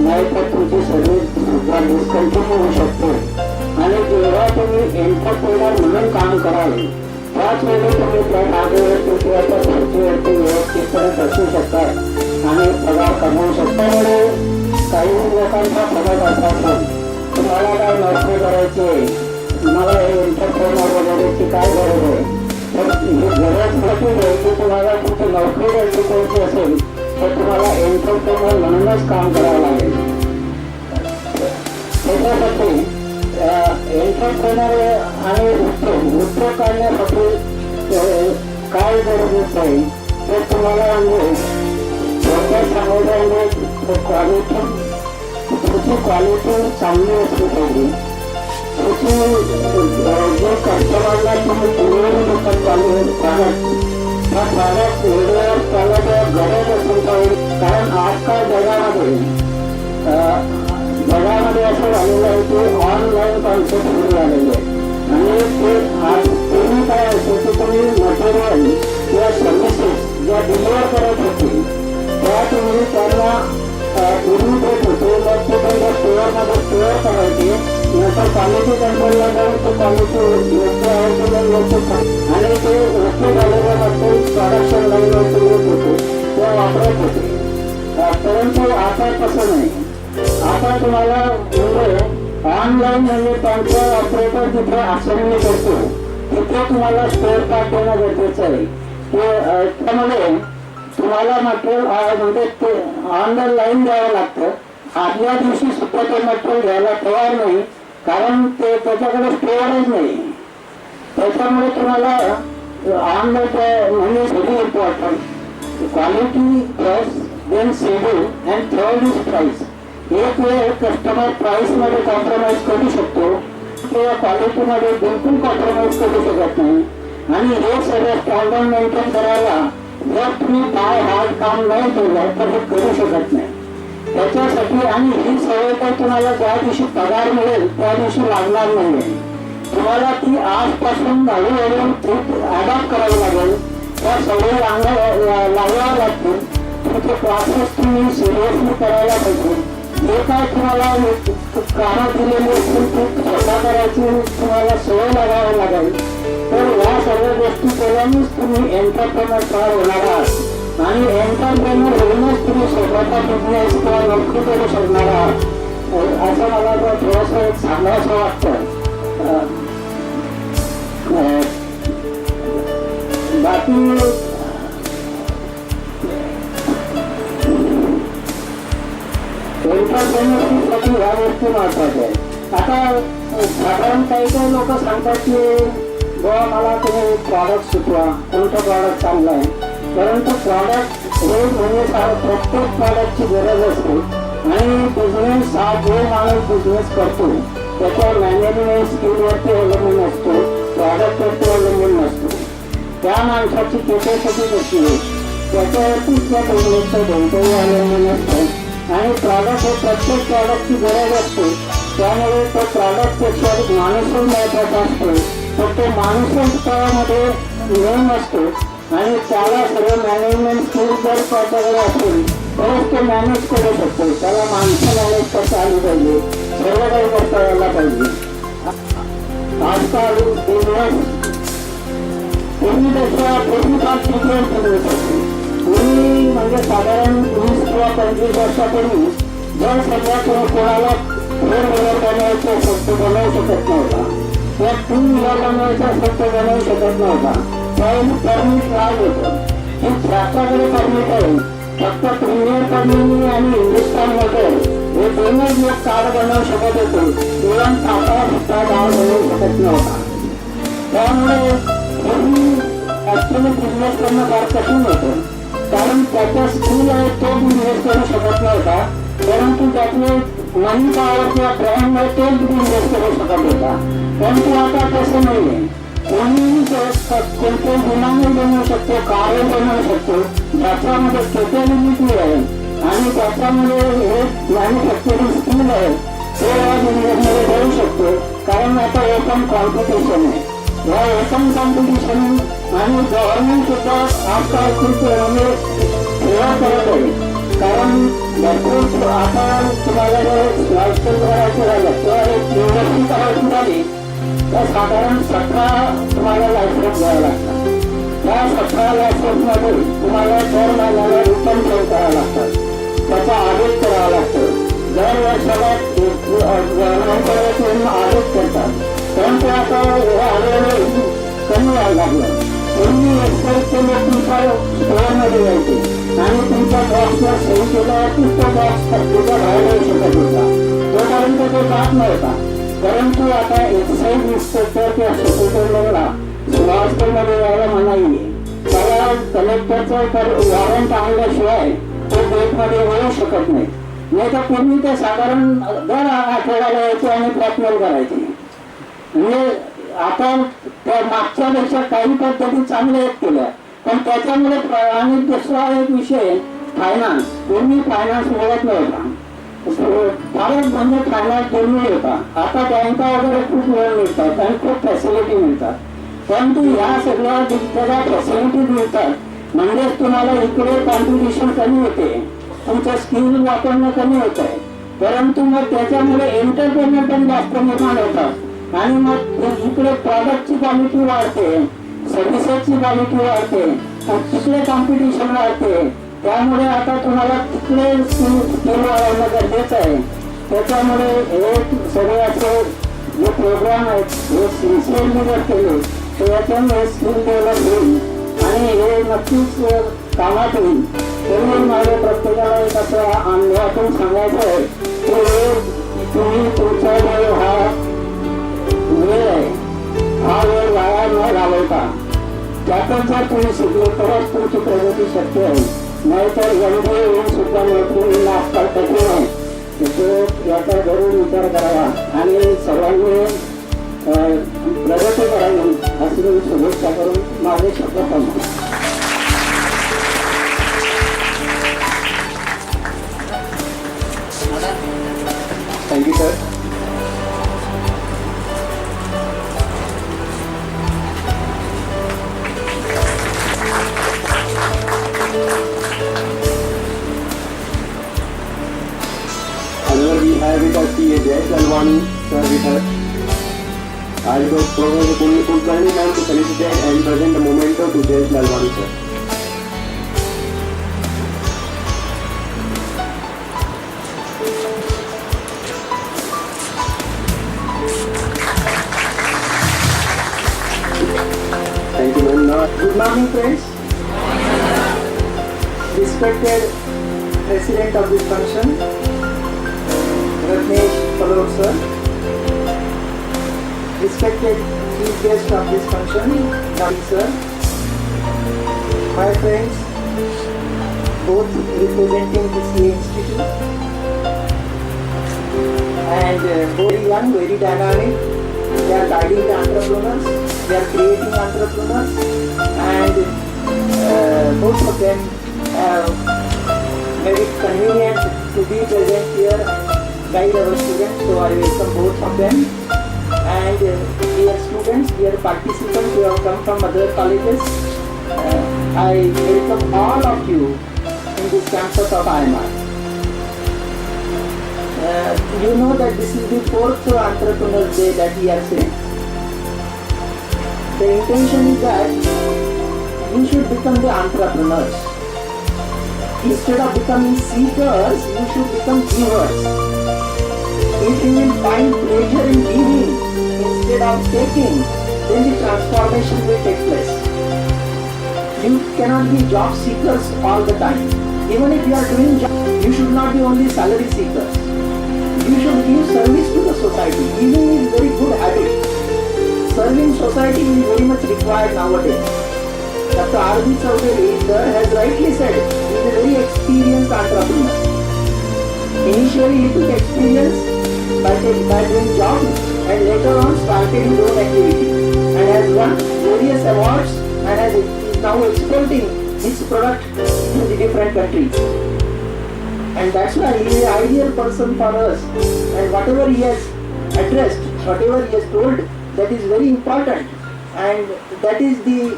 नाहीतर तुमची सर्व्हिस सुद्धा डिस्कंटिन्यू होऊ शकते. आणि जेव्हा तुम्ही एंटरप्रेनर म्हणून काम कराल त्याच वेळी तुम्ही त्या जागेवरती किंवा त्या खुर्चीवरती व्यवस्थितपणे बसू शकता आणि पगार कमवू शकता. काही लोकांचा पगार असा असेल तुम्हाला काय नोकरी करायची, तुम्हाला हे एंटरप्रेनर वगैरेची काय गरज आहे, तर ही गरज नक्की द्यायची. तुम्हाला तुमची नोकरी द्यायची कोणती असेल तर तुम्हाला एंटरप्रेनर म्हणूनच काम करावं लागेल. त्याच्यासाठी एंटरप्रेनर आणि उद्योग काढण्यासाठी काय गरजेचं आहे ते तुम्हाला म्हणजे थोडक्यात सांगायचं म्हणजे क्वालिटी चांगली असली पाहिजे. जे कस्टमरला तुम्ही डिलिव्हरी देतात प्रॉडक्ट त्या प्रॉडक्ट वेळेवर त्याला जर गरज असेल पाहिजे. कारण आजकाल जगामध्ये असं झालेलं आहे की ऑनलाईन कॉन्सेप्ट सुरू झालेले आहे आणि ते पूर्वी काय असतं की तुम्ही मटेरियल किंवा सर्व्हिसेस ज्या डिलिव्हर करत होते त्या तुम्ही त्यांना पूर्वी देत होते. मग ते त्यांच्या स्टोअरमध्ये स्टोअर करायचे, नंतर क्वालिटी कंट्रोलला जाऊन ते क्वालिटी योग्य आहे की नाही योग्य आणि ते ओके झालेल्याबद्दल प्रोडक्शन लाईनवरती येत होते किंवा वापरत होते. परंतु आता तसं नाही. आता तुम्हाला म्हणजे ऑनलाईन म्हणजे त्यांचा ऑपरेटर जिथे असेंबली करतो तिथे तुम्हाला स्पेअर पार्ट देणं गरजेचं आहे. त्यामध्ये तुम्हाला मटेरियल म्हणजे ते ऑनलाईन द्यावं लागतं. आदल्या दिवशी सुद्धा ते मटेरियल घ्यायला तयार नाही कारण ते त्याच्याकडे स्टोअरच नाही. त्याच्यामुळे तुम्हाला ऑनलाईन म्हणजे very important quality price then schedule and third is price. एक वेळ कस्टमर प्राइसमध्ये कॉम्प्रोमाइज करू शकतो किंवा क्वालिटीमध्ये बिलकुल कॉम्प्रोमाइज करू शकत नाही. आणि हे सगळं स्टँडर्ड मेंटेन करायला जर तुम्ही काय हार्ड काम नाही केलं तर हे करू शकत नाही. त्याच्यासाठी आणि ही सवय तर तुम्हाला ज्या दिवशी पगार मिळेल त्या दिवशी लागणार नाही. तुम्हाला ती आजपासून हळूहळू अडॉप्ट करावी लागेल. त्या सवयी लावाव्या लागतील. तुमचे क्लासेस तुम्ही सिरियसली करायला पाहिजे. जे काय तुम्हाला कामं दिलेली असतील ती स्वतः करायची तुम्हाला सवय लागावी लागेल. तर या सर्व गोष्टी केल्यानेच तुम्ही एंटरप्रेनर तयार होणार आहात आणि एंटरप्रेनर होऊनच तुम्ही स्वतःचा बिझनेस किंवा नोकरी करू शकणार आहात असं मला थोडंसं एक सांगायचं वाटतं. बाकी एंटरप्रेनरशिपसाठी ह्या गोष्टी महत्वाच्या आहेत. आता साधारण काही लोक सांगतात की बुवा मला तुम्ही प्रॉडक्ट सुचवा, कोणतं प्रॉडक्ट चांगलं आहे. परंतु प्रॉडक्ट हे म्हणजे प्रत्येक प्रॉडक्टची गरज असते आणि बिझनेस हा जो माणूस बिझनेस करतो त्याच्या मॅनेजमेंट स्किलवरती अवलंबून असतो, प्रॉडक्टवरती अवलंबून नसतो. त्या माणसाची कॅपॅसिटी कशी आहे त्याच्यावरतीच त्या बिझनेसचं भवितव्य अवलंबून असतं. आणि प्रॉडक्ट हे प्रत्येक प्रॉडक्टची गरज असते. त्यामुळे तो प्रॉडक्टपेक्षा माणूसच महत्वाचा असतो. तर तो माणूसच त्यामध्ये मेन असतो आणि त्याला सर्व मॅनेजमेंट स्किल जर त्याच्याकडे असेल तरच तो मॅनेज करू शकतो. त्याला माणसं मॅनेज करता आली पाहिजे, सर्व काही करता यायला पाहिजे. आजकाल बिझनेस पूर्वीपेक्षा फार डिफरंट करू शकतो. पूर्वी म्हणजे साधारण 20 किंवा 25 वर्षापूर्वी जर सध्या कोणाला 4 व्हीलर बनवायचं असेल तो बनवू शकत नव्हता किंवा 2 व्हीलर बनवायचं असेल तो बनवू शकत नव्हता. त्यावेळी परमिट लाभ होतं. हे शासनाकडे परमिट आहे. फक्त प्रीमियर कंपनी आणि हिंदुस्थान मोटर हे दोनच लोक कार बनवू शकत होते. इव्हन टाटा सुद्धा कार बनवू शकत नव्हता. त्यामुळे ऍक्च्युली बिझनेस करणं फार कठीण होतं. कारण त्याच्या स्किल आहे तो बिझनेस करू शकत नव्हता. परंतु त्यातले मनी पॉवर किंवा ब्रँड आहे तोच बिझनेस करू शकत होता. परंतु आता तसं नाही आहे. कोणीही कोणते विमानही बनवू शकतो, कारही बनवू शकतो. ज्याच्यामध्ये कॅपॅबिलिटी आहे आणि त्याच्यामध्ये हे मॅन्युफॅक्चरिंग स्किल आहे ते या बिझनेसमध्ये करू शकतो. कारण आता ओपन कॉम्पिटिशन आहे. या ओपन कॉम्पिटिशन आणि गव्हर्नमेंट सुद्धा आजकाल खूप सेवा करत आहे. कारण भरपूर आता तुम्हाला जर लायसन करायचं झालं किंवा एक युनिव्हर्सिटी करायची झाली तर साधारण 17 तुम्हाला लायसन्स घ्यावं लागतात. त्या 17 लायसन्समध्ये तुम्हाला दर महिन्याला रिटर्न फाईल करावं लागतात, त्याचा ऑडिट करावं लागतं. दर वर्षाला गव्हर्नमेंटकडे ऑडिट करतात. परंतु आता हळूहळू कमी व्हायला लागलं. पूर्वी एक्साईजचे लोक तुमच्या स्टोअरमध्ये यायचे आणि तुमच्या बॉक्सवर सही केल्यावरती तो बॉक्स तुमच्या बाहेर येऊ शकत होता, तोपर्यंत तो जात नव्हता. परंतु आता एक्साईज इन्स्पेक्टर किंवा सेक्रेटरीला हॉस्टेलमध्ये यायला मनाई आहे. त्याला कलेक्टरचं वॉरंट आणल्याशिवाय तो गेटमध्ये येऊ शकत नाही. नाही तर पूर्वी ते साधारण दर आठवड्याला यायचे आणि ब्लॅकमेल करायचे. म्हणजे आता त्या मागच्यापेक्षा काही पद्धती चांगल्या केल्या, पण त्याच्यामुळे आणि दुसरा एक विषय फायनान्स. पूर्वी फायनान्स मिळत नव्हता, फारच म्हणजे फायनान्स दुर्मिळ होता. आता बँका वगैरे खूप वेळ मिळतात आणि खूप फॅसिलिटी मिळतात. परंतु ह्या सगळ्या ज्या फॅसिलिटीज मिळतात म्हणजेच तुम्हाला इकडे कॉम्पिटिशन कमी होते, तुमचं स्किल वापरणं कमी होत आहे. परंतु मग त्याच्यामुळे एंटरटेनमेंट पण जास्त निर्माण होतात आणि मग इकडे प्रॉडक्टची क्वालिटी वाढते, सर्व्हिसेसची क्वालिटी वाढते, तिकडे कॉम्पिटिशन वाढते. त्यामुळे आता तुम्हाला तिकडे स्किल वाढवणं गरजेचं आहे. त्याच्यामुळे हे सगळे असे जे प्रोग्राम आहेत हे सिन्सिअरली जर केले तर याच्यामुळे स्किल डेव्हलप होईल आणि हे नक्कीच कामात होईल. म्हणून माझ्या प्रत्येकाला एक असं अनुभवातून सांगायचं आहे की हे तुम्ही तुमचा वेळ हा वेळ आहे, हा वेळ वाया न घालवता त्यातच जर तुम्ही शिकले तरच तुमची प्रगती शक्य आहे. नाहीतर एवढे येऊन सुद्धा नोकरी आजकाल कठीण आहे. याचा जरूर विचार करावा आणि सर्वांनी प्रगती करावी अशी मी शुभेच्छा करून माझे शब्द थांबतो. Thank you sir. We have with us P.A. Jay Lalwani sir with us. I will provide the full time to felicitate and present the memento to Jay Lalwani sir. Thank you very much. Good morning, friends. Respected President of this function, Ratnesh Palod sir. Respected Chief Guest of this function, Nadi sir. My friends, both representing the CA Institute and very young, very dynamic. They are guiding the entrepreneurs, they are creating entrepreneurs, and both of them have made it convenient to be present here and guide our students. So I welcome both of them. And dear students, dear participants who have come from other colleges, I welcome all of you in this campus of IMR. You know that this is the 4th Entrepreneurs Day that we are saying. The intention is that you should become the entrepreneurs. Instead of becoming seekers, you should become givers. If you will find pleasure in giving instead of taking, then the transformation will take place. You cannot be job seekers all the time. Even if you are doing job, you should not be only salary seekers. You should give service to the society. Giving is very good habit. Serving society is very much required nowadays. Dr. R.B. Chaudhary sir has rightly said he is a very experienced entrepreneur. Initially he took experience by doing jobs and later on started his own activity and has won various awards and is now exporting his product to the different countries. And that's why he is the ideal person for us. And whatever he has addressed, whatever he has told, that is very important. And that is the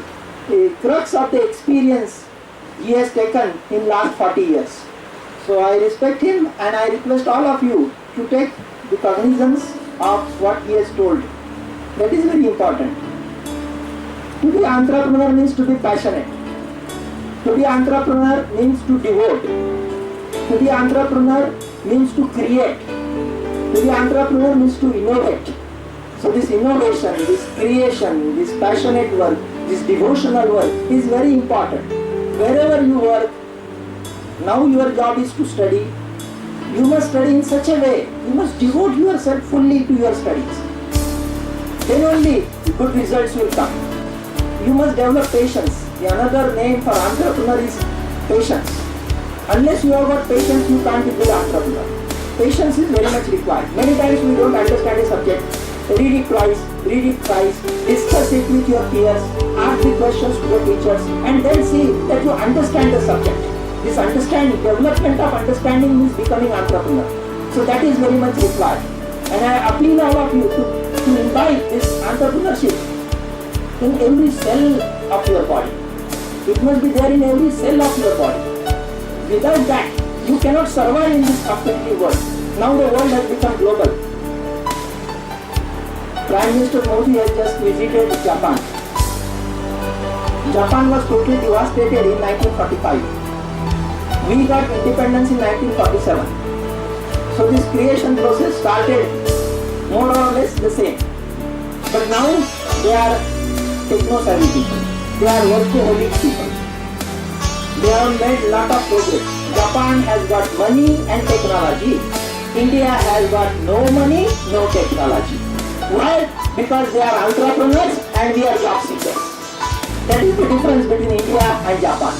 crux of the experience he has taken in last 40 years. So I respect him and I request all of you to take the cognizance of what he has told. That is very important. To be entrepreneur means to be passionate. To be entrepreneur means to devote. To be entrepreneur means to create. To be entrepreneur means to innovate. So this innovation, this creation, this passionate work, this devotional work is very important. Wherever you work, now your job is to study. You must study in such a way, you must devote yourself fully to your studies. Then only good results will come. You must develop patience. The another name for entrepreneur is patience. Unless you have got patience, you can't be good entrepreneur. Patience is very much required. Many times we don't understand a subject. Read it twice, discuss it with your peers, ask the questions to the teachers, and then see that you understand the subject. This understanding, development of understanding means becoming entrepreneur. So that is very much required. And I appeal all of you to invite this entrepreneurship in every cell of your body. It must be there in every cell of your body. Without that, you cannot survive in this competitive world. Now the world has become global. Prime Minister Modi has just visited Japan. Japan was totally devastated in 1945. We got independence in 1947. So this creation process started more or less the same. But now they are techno-savvy people. They are workaholic people. They have made lot of progress. Japan has got money and technology. India has got no money, no technology. Why? Because they are entrepreneurs and we are job seekers. That is the difference between India and Japan.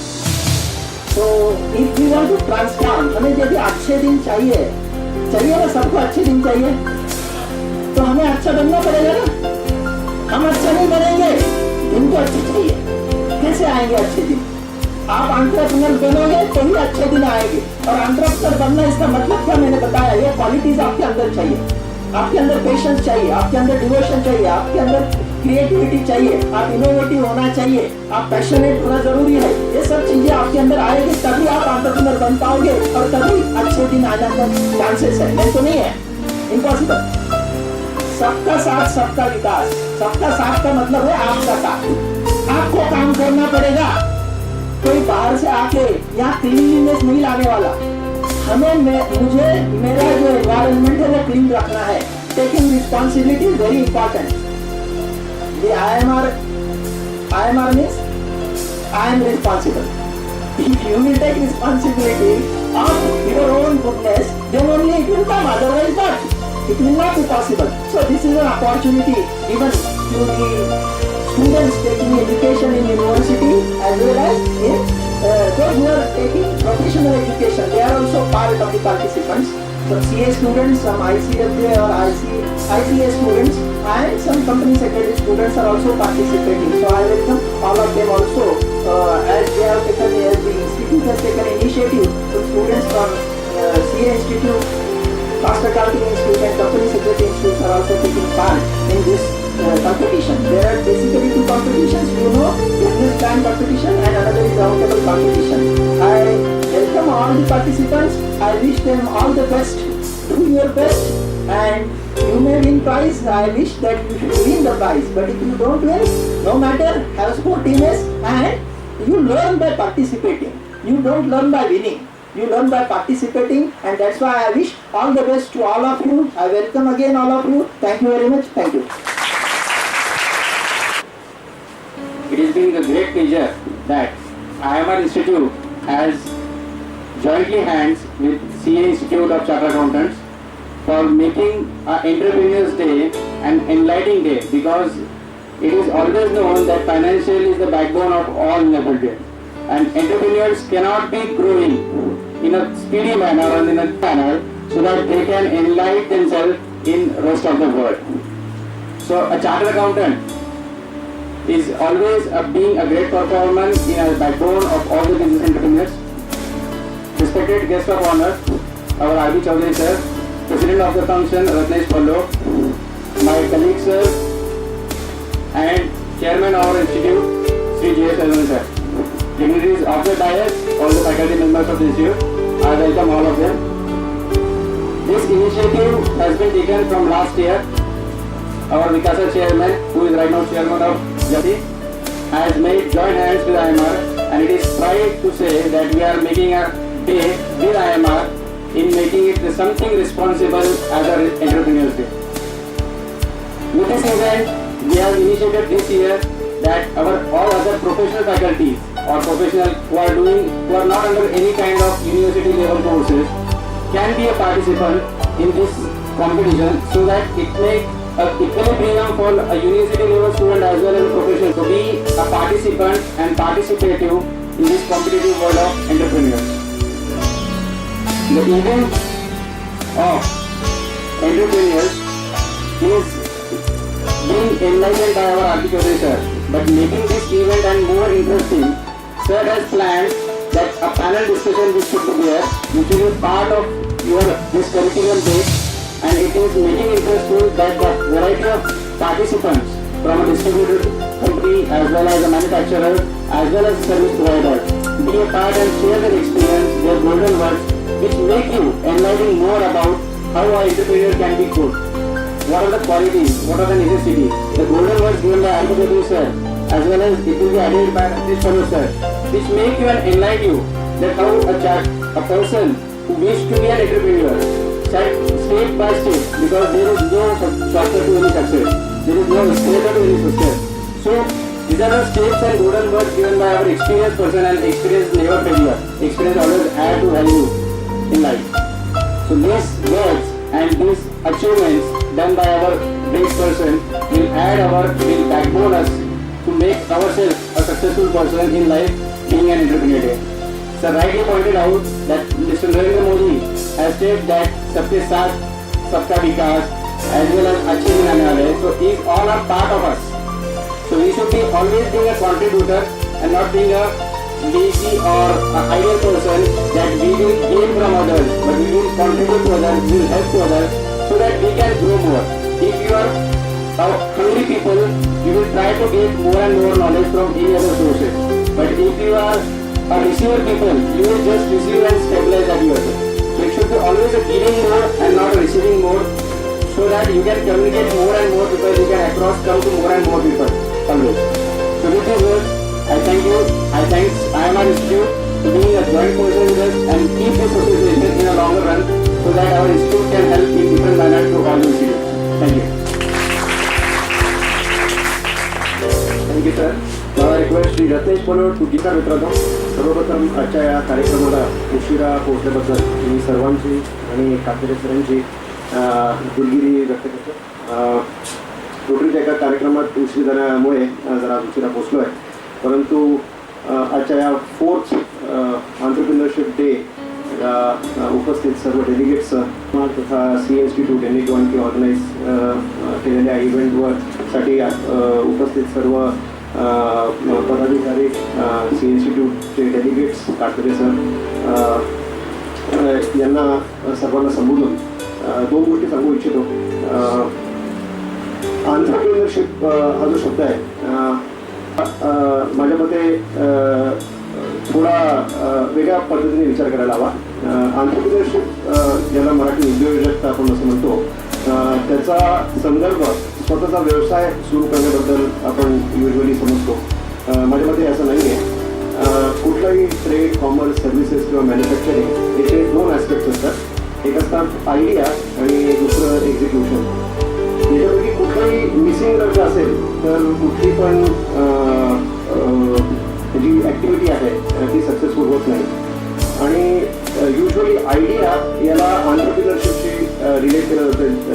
So if we want to transform, हमें यदि अच्छे दिन चाहिए ना, सबको अच्छे दिन चाहिए, तो हमें अच्छा बनना पड़ेगा ना. हम अच्छा नहीं बनेंगे, दिन तो अच्छे चाहिए. कैसे आएंगे अच्छे दिन? आप एंटरप्रेन्योर बनोगे तो ही अच्छे दिन आएंगे. और एंटरप्रेन्योर बनना इसका मतलब क्या मैंने बताया, ये क्वालिटीज आपके अंदर चाहिए. आपके अंदर पेशेंस चाहिए, आपके अंदर डिवोशन चाहिए, आपके अंदर क्रिएटिविटी चाहिए, आप इनोवेटिव होना चाहिए, आप पैशनेट होना जरूरी है. ये सब चीजें आपके अंदर आएगी तभी आप एंटरप्रेन्योर बन पाओगे और तभी अच्छे दिन आने का चांसेस है. नहीं तो नहीं है, इम्पॉसिबल. सबका साथ सबका विकास. सबका साथ का मतलब है आपका साथ. आपको काम करना पड़ेगा. कोई बाहर से आके यहाँ क्लीनलीनेस नहीं लाने वाला. हमें मुझे मेरा जो एनवायरनमेंट है वो क्लीन रखना है. Taking responsibility is very important. The IMR means I am responsible. If you will take responsibility of your own goodness, then only it will come. Otherwise not. It will not be possible. So this is an opportunity given to the students taking education in university as well as in those who are taking professional education. They are also part of the participants. Some CA students, some ICWA or ICA students, and some company secretary students are also participating. So I welcome all of them also, as they have taken, as the institute has taken initiative. Some students from CA Institute, Cost Accounting Institute and Company Secretary Institute are also taking part in this competition. There are basically two competitions, business plan competition and another is roundtable competition. I welcome all the participants. I wish them all the best. Do your best and you may win prize. I wish that you should win the prize. But if you don't win, no matter, have sportiveness and you learn by participating. You don't learn by winning. You learn by participating, and that's why I wish all the best to all of you. I welcome again all of you. Thank you very much. Thank you. It has been a great pleasure that IMR Institute has jointly hands with CA Institute of Chartered Accountants for making Entrepreneurs Day an enlightening day, because it is always known that financial is the backbone of all development, and entrepreneurs cannot be growing in a speedy manner or in a manner so that they can enlighten themselves in rest of the world. So a chartered accountant is always being a great performer in a backbone of all the business entrepreneurs. Respected guest of honor, our R.B. Chaudhary sir, President of the function Ratnesh Pallo, my colleague sir, and Chairman of our institute, Sri J.S. Arun sir, dignitaries of the dais, all the faculty members of the institute, I welcome all of them. This initiative has been taken from last year. Our Vikasa chairman, who is right now chairman of Jati, has made joint hands with IMR, and it is pride to say that we are making a day with IMR in making it something responsible as our Entrepreneurs Day. With this event, we have initiated this year that our all other professional faculties or professionals who are not under any kind of university level courses can be a participant in this competition, so that it make a equilibrium for a university level student as well as a professional to be a participant and participative in this competitive world of entrepreneurs. The event of entrepreneurs is being enlightened by our architecture sir, but making this event and more interesting, sir has planned that a panel discussion which should be there, which will be part of your this curriculum base, and it is making interesting that the variety of participants from a distributed company as well as a manufacturer as well as a service provider be a part and share their experience, their golden words, which make you enlighten more about how an entrepreneur can be good. What are the qualities? What are the necessities? The golden words given by Alphabet sir, as well as it will be added by this fellow sir, which make you and enlighten you that how a person who wishes to be an entrepreneur, step by step, because there is no shortcut to any success. There is no escalator to any success. So these are the steps and golden words given by our experienced person, and experience never failure. Experience always add to value in life. So these words and these achievements done by our great person will backbone us to make ourselves a successful person in life, being an entrepreneur. Sir rightly pointed out that Mr. Narendra Modi has said that Sabke Saath, Sabka Vikas, as well as Achhe Din Aane Wale. So these all are part of us. So we should be always being a contributor and not being a lazy or an ideal person that we will gain from others, but we will contribute to others, we will help to others, so that we can grow more. If you are hungry people, you will try to get more and more knowledge from any other sources. But if you are a receiver people, you will just receive and stabilize at yourself. So it should be always a giving more and not a receiving more, so that you can communicate more and more people, you can come to more and more people always. So with these words, I thank you. I thank IMR Institute for being a joint person with us and keep this association in a longer run, so that our institute can help in different manner to all the students. Thank you. Thank you, sir. Now I request Sri Ratnesh Paload to give our मित्रांनो सर्वप्रथम आजच्या या कार्यक्रमाला उशिरा पोहोचल्याबद्दल मी सर्वांची आणि कातरे सरांची दिलगिरी व्यक्त करतो. रोटरीच्या एका कार्यक्रमात उशीर झाल्यामुळे जरा उशिरा पोहोचलो आहे, परंतु आजच्या या 4th एंटरप्रेन्योरशिप डे उपस्थित सर्व डेलिगेट्स तथा सी इन्स्टिट्यूट यांनी की ऑर्गनाईज केलेल्या इव्हेंटवर साठी उपस्थित सर्व पदाधिकारी, सी इन्स्टिट्यूटचे डेलिगेट्स, काटकरे सर यांना सर्वांना संबोधून 2 गोष्टी सांगू इच्छितो. एंटरप्रेन्योरशिप हा जो शब्द आहे माझ्या मते थोडा वेगळ्या पद्धतीने विचार करायला हवा. एंटरप्रेन्योरशिप ज्याला मराठी उद्योजकता आपण असं म्हणतो, त्याचा संदर्भ स्वतःचा व्यवसाय सुरू करण्याबद्दल आपण युजली समजतो. माझ्या मते असं नाही आहे. कुठलाही ट्रेड, कॉमर्स, सर्व्हिसेस किंवा मॅन्युफॅक्चरिंग याचे 2 ॲस्पेक्ट्स असतात. एक असतात आयडिया आणि दुसरं एक्झिक्युशन. याच्यापैकी कुठलाही मिसिंग जर असेल तर कुठली पण जी ॲक्टिव्हिटी आहे ती सक्सेसफुल होत नाही. आणि युजली आयडिया याला एंटरप्रेन्योरशिपशी रिलेट केलं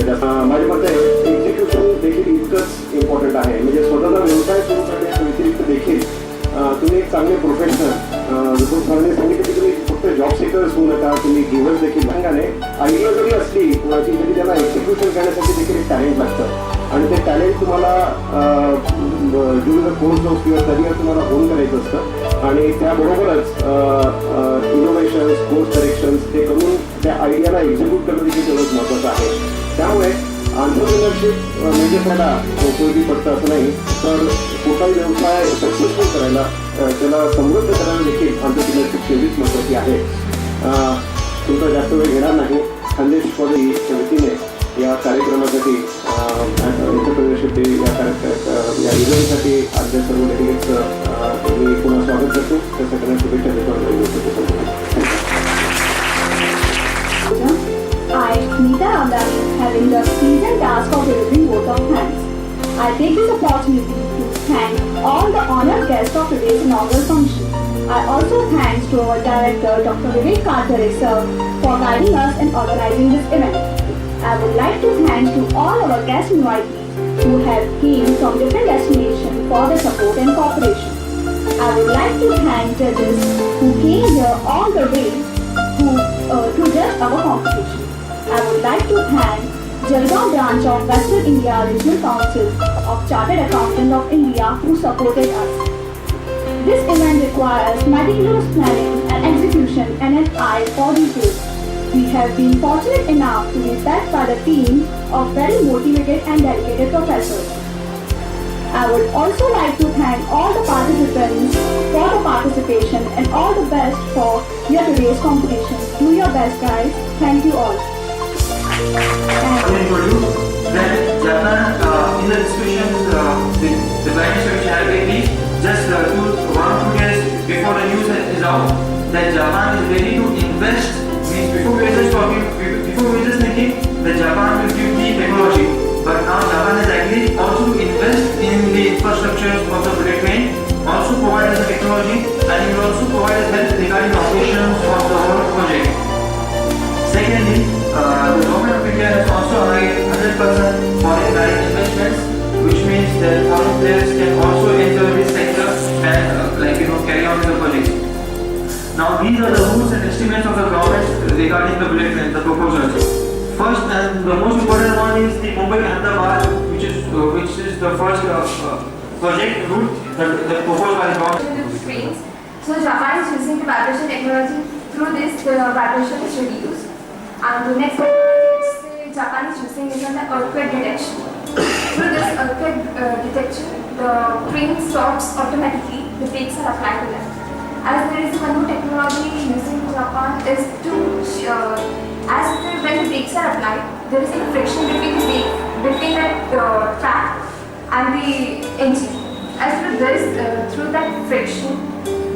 जातं. माझ्या मते एक्झिक्युशन देखील इतकंच इम्पॉर्टंट आहे. म्हणजे स्वतःचा व्यवसाय सुरू करण्याच्या व्यतिरिक्त देखील तुम्ही एक चांगले प्रोफेशनल, जसं सरांनी सांगितलं की तुम्ही फक्त जॉब सिकर्स होऊ नका, तुम्ही गिव्हर्स देखील. सांगाने आयडिया जरी असली कुणाची तरी त्याला एक्झिक्युशन करण्यासाठी देखील एक टॅलेंट लागतं, आणि ते टॅलेंट तुम्हाला during the course of your career तुम्हाला होऊन करायचं असतं. आणि त्याबरोबरच इनोव्हेशन्स, कोर्स करेक्शन्स ते करून त्या आयडियाला एक्झिक्यूट करणं देखील तेवढंच महत्त्वाचं आहे. त्यामुळे एंटरप्रेन्योरशिप म्हणजे त्याला उपयोगी पडतं असं नाही, तर कुठलाही व्यवसाय सक्सेसफुल करायला, त्याला समृद्ध करायला देखील एंटरप्रेन्योरशिप तेवढीच महत्त्वाची आहे. तुमचा जास्त वेळ घेणार नाही. खानदेश कॉलेजच्या वतीने या कार्यक्रमासाठी एंटरप्रेन्योरशिप डे या इव्हेंटसाठी आपल्या सर्व डेलिगेट्स मी पुन्हा स्वागत करतो. त्या सगळ्यांना शुभेच्छा देतो. I, Nita Ramdani, having the seasoned task of delivering vote of thanks. I take this opportunity to thank all the honored guests of today's inaugural function. I also thanks to our director, Dr. Vivek Karthare sir, for guiding us in organizing this event. I would like to thank to all our guest invitees who have came from different destinations for their support and cooperation. I would like to thank judges who came here all the way to judge our competition. I would like to thank Jalgaon branch of Western India Regional Council of Chartered Accountants of India who supported us. This event requires meticulous planning and execution and an eye for detail. We have been fortunate enough to be backed by the team of very motivated and dedicated professors. I would also like to thank all the participants for the participation and all the best for your today's competition. Do your best, guys. Thank you all. I told you that Japan in the discussions with the Prime Minister Shinzo just 1-2 days before the news is out that Japan is ready to invest. Means before we were just talking, before we were just thinking that Japan will give the technology, but now Japan has agreed also to invest in the infrastructures of the bullet train, also provide us the technology, and will also provide us help regarding operations of the whole project. Secondly, the government of India has also arrived 100% foreign direct investments, which means that foreign players can also enter this sector and carry on the project. Now these are the rules and estimates of the government regarding the bullet train, the proposals. First and the most important one is the Mumbai-Ahmedabad, which is the first project route that proposed by the government. Trains. So Japan is using the vibration technology. Through this, the vibration is reduced. And the next technology Japan is using is on the earthquake detection. Through this earthquake detection, the train stops automatically. The brakes are applied to them. As there is one new technology using Japan is to when the brakes are applied, there is a friction between the track and the engine. As with this, through that friction,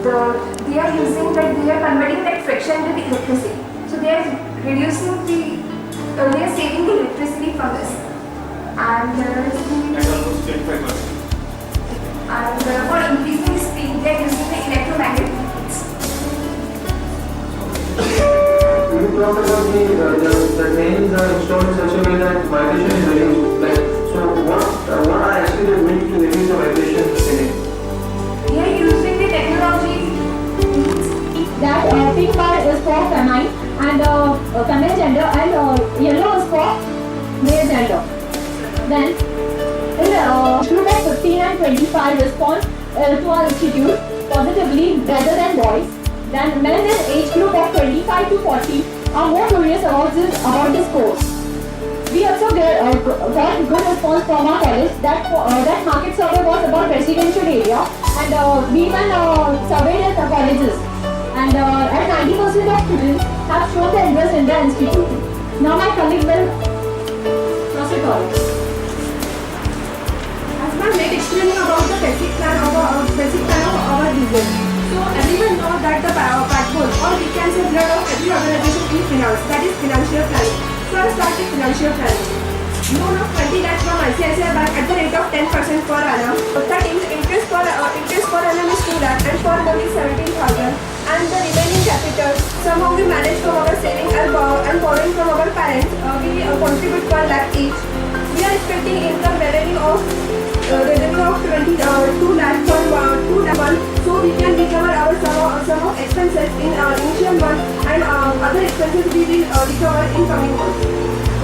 they are converting that friction into the electricity. So they are reducing they are saving the electricity from this. And for increasing speed, they are using the electromagnetic fields. You talked about the trains are installed in such a way that vibration is reduced. So what are actually the means to reduce the vibration in it? They are using the technology That pink bar is for feminine and feminine gender and yellow is for male gender. Then in the group of 15 and 25 respond to our institute positively rather than boys. Then men in age group of 25 to 40 are more curious about this course. We also got good response from our college. That market survey was about residential area and we even surveyed at the colleges. And at 90% of students have shown their interest in the institute. Now my colleague will proceed on. As my mate explaining about the basic plan of our business. So everyone knows that the backbone, or we can say blood of every organization in finance, that is financial planning. So I started financial planning. Loan of 20 lakhs from ICICI Bank at the rate of 10% per annum. That interest per annum is 2 lakhs and for only 17,000. And the remaining capital, somehow we manage from our savings and borrowing from our parents. We contribute 1 lakh each. We are expecting income revenue of 2 lakhs for 2 lakh. So we can recover our some of expenses in initial month and other expenses we will recover in coming months.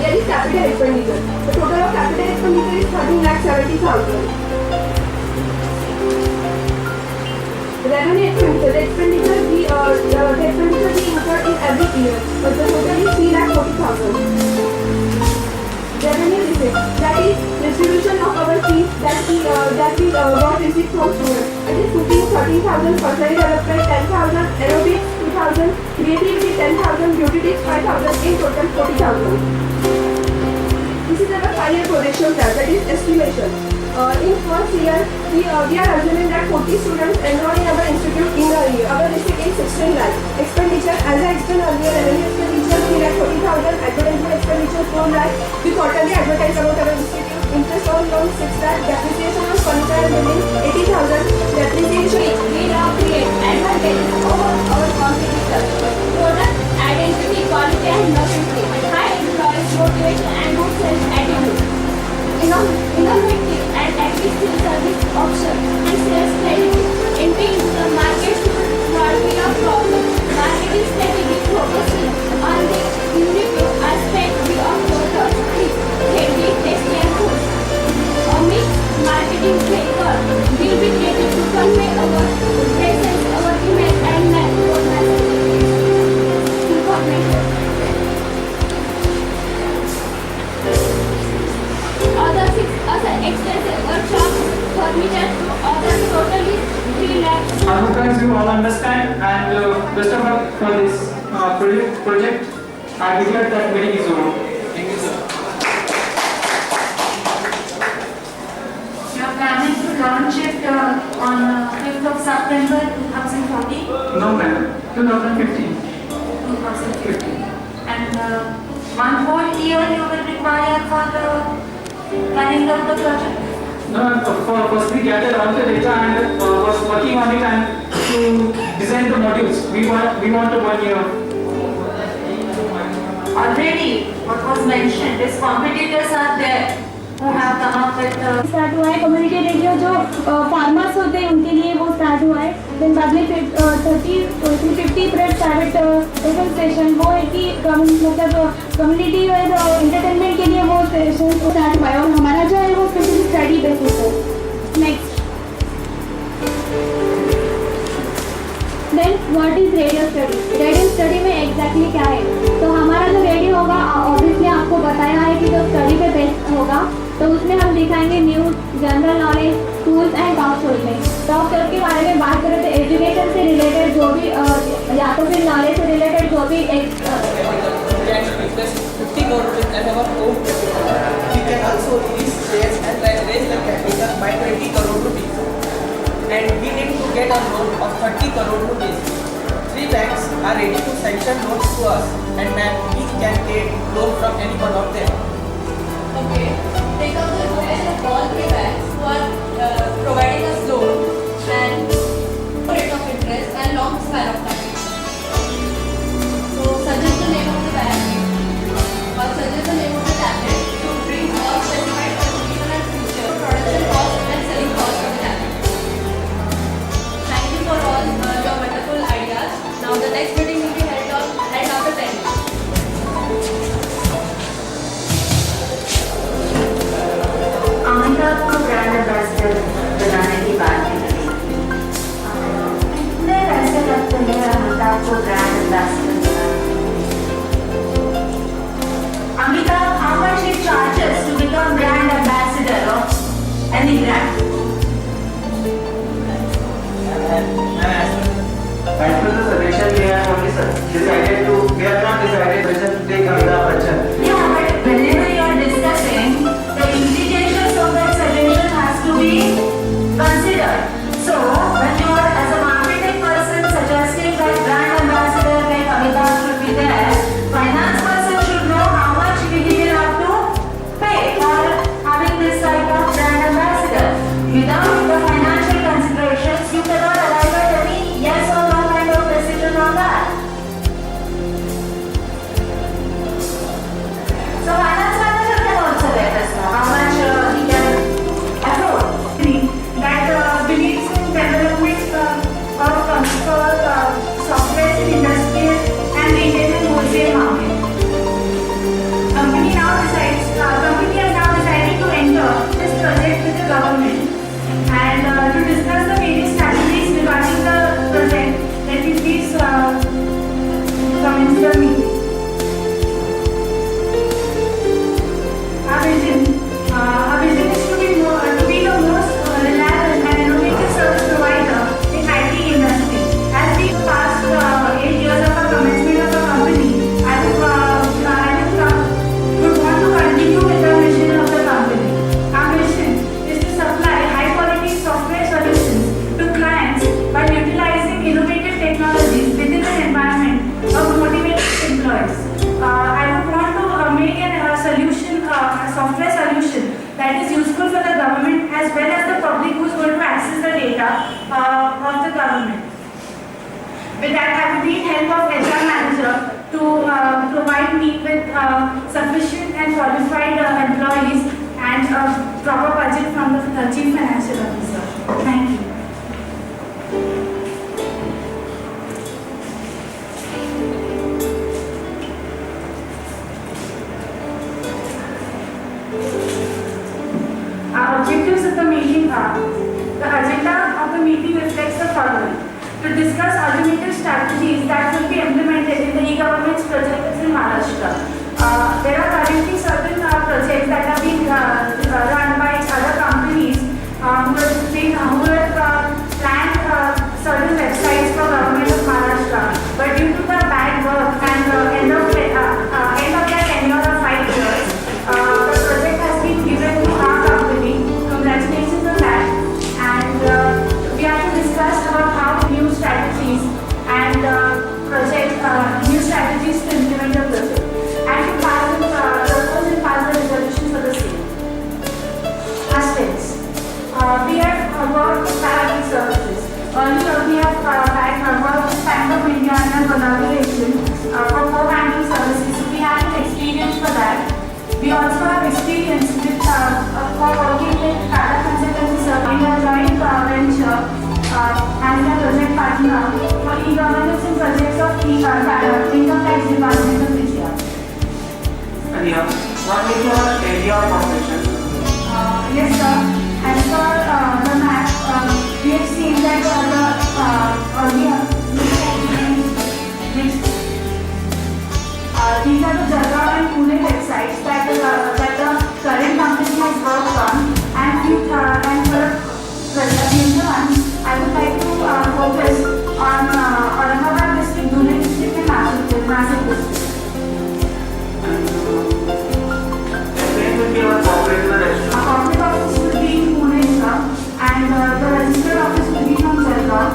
There is capital expenditure. The total of capital expenditure is 13,70,000. Revenue expenditure. The expenditure we incur in every year. But the total is 3,40,000. Revenue receipt. That is distribution of our fees that we got receipt from students. It is 13,000 personal development, 10,000 aerobics, 20,000, creativity 10,000, beauty tips 5,000, in total 40,000. This is our 5-year projection plan, that is estimation. In first year, we are assuming that 40 students enroll in our institute in a year. Our district is 16 lakh. Expenditure, as I explained earlier, revenue expenditure 3 lakh 40,000, advertisement expenditure 4 lakh. We quarterly advertise about our institute. Interest on loan 6 lakh, depreciation on furniture and building 80,000, depreciation. We now create advantages over our competitors. Product identity, quality and novelty. High employees motivation and good sales attitude. Innovative and active service option and sales strategy. Entry into the market solve your problem. Marketing strategy focusing on the unique aspect of your product. Healthy, tasty and food. A mixed marketing framework will be created to convey our presence, our image and information. Other extensive workshops permitted to others totally 3 lakhs. I hope guys you all understand, and best of luck for this project. I declare that meeting is over. Thank you, sir. You are planning to launch it on 5th of September 2014? No ma'am, 2015. 2015. And 1 whole year you will require for the planning of the project? No, firstly gathered all the data and was working on it and to design the modules. We want to 1 year. Already, what was mentioned, these competitors are there who have come up with start हुआ है community radio जो farmers होते हैं उनके लिए वो start हुआ है देन बाद में 50 प्राइवेट एफएम स्टेशन वो है कि मतलब कम्युनिटी और एंटरटेनमेंट के लिए वो स्टेशन स्टार्ट हुआ है और हमारा जो है वो स्पेशली स्टडी बेसिस है next then what is radio study में एग्जैक्टली क्या है तो हमारा जो रेडियो होगा ऑब्वियसली आपको बताया है कि जो स्टडी पे बेस्ड होगा तो उसमें हम दिखाएंगे news general knowledge tools and talk shows में टॉक शोज के बारे में बात करें तो एजुकेशन से रिलेटेड जो भी या तो फिर नॉलेज से रिलेटेड जो भी 50 crore rupees as our own we can also release shares and raise the capital by 20 crore rupees and we need to get a loan of 30 crore rupees. 3 banks are ready to sanction loans to us and we can get loan from any one of them. Okay. Take out the loan and all 3 banks who are providing us loan and rate of interest and long span of time. So suggest the name of the bank or suggest the name of the tablet to bring all specified contribution and future production cost and selling cost of the tablet. Thank you for all your wonderful ideas. Now the next meeting will be held on right after 10. software solution that is useful for the government as well as the public who is going to access the data of the government. With that, I would need help of HR manager to provide me with sufficient and qualified employees and proper budget from the Chief Financial Officer. Thank you. Our objectives of the meeting are: the agenda of the meeting reflects the following: to discuss alternative strategies that will be implemented in the e-government projects in Maharashtra. There are currently certain projects that are being run by other companies who have planned certain websites for government of Maharashtra, but due to the bad work and end of their tenure of 5 years, the project has been given to our company. Congratulations on that. And we have to discuss about how new strategies and new strategies to implement the project, and to propose and pass the resolution for the same. Aspects. We have worked with parallel services. Earlier we have worked with Bank of India and collaboration for co-banking services. So we have an experience for that. We also have experience with for working with Tata Consultancy Service in a joint venture as a project partner for e-governance and projects of Income Tax Department of India. Ania, what is your area of operation? Yes, sir. As for the map, we have seen that these are the Jalgaon and Pune websites that the current company has worked on, and for the future ones, I would like to focus on Aurangabad district, Dhule district, and Nashik district. Where will be our corporate restaurant? Our corporate office will be in Pune, sir, and the registered office will be from Jalgaon.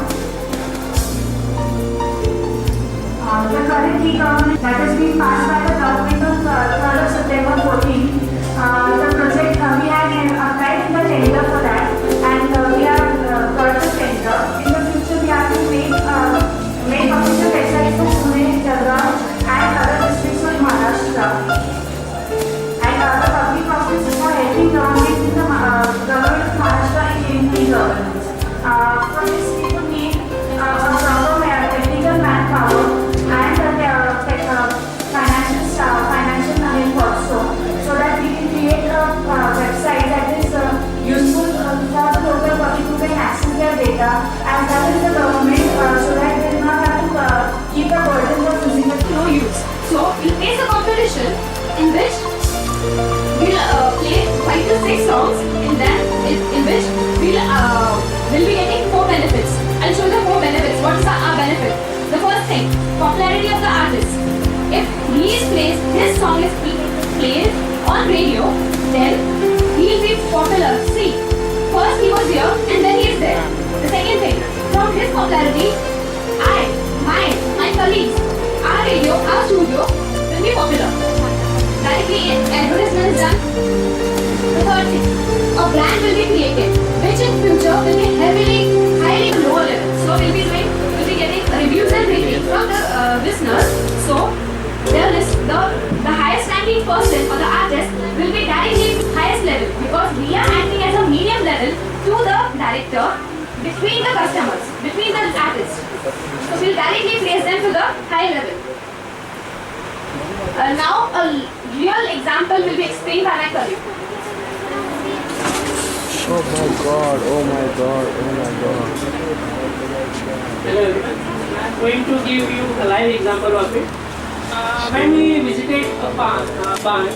The current e-government that has been passed by the government on 3rd of September 14, the project, we had applied in the tender for that, and we have got the tender. In the future, we have to make official websites for Pune, Jalgaon, and other districts of Maharashtra. And the public office for helping government in the government of Maharashtra in e-governance. For this, we would need a proper technical manpower and financial help also, so that we can create a website that is useful for the local public who can access their data as well as the government, so that they do not have to keep the burden of physical no use. So we'll face a competition in which we'll play 5 to 6 songs in which we'll be getting 4 benefits. I'll show the 4 benefits. What is our benefit? The first thing, popularity of the artist. If his song is played on radio, then he'll be popular. See, first he was here and then he is there. The second thing, from his popularity, my colleagues, our radio, our studio will be popular. Directly advertisement is done. The third thing, a brand will be created, which in future will be highly lower level. So we'll be getting reviews and ratings from the listeners. So the highest ranking person or the artist will be directly highest level, because we are acting as a medium level to the director between the customers, between the artists. So we'll directly place them to the high level. Now a real example will be explained by my colleague. Oh my god, oh my god, oh my god. Hello everyone, I am going to give you a live example of it. When we visited a barn,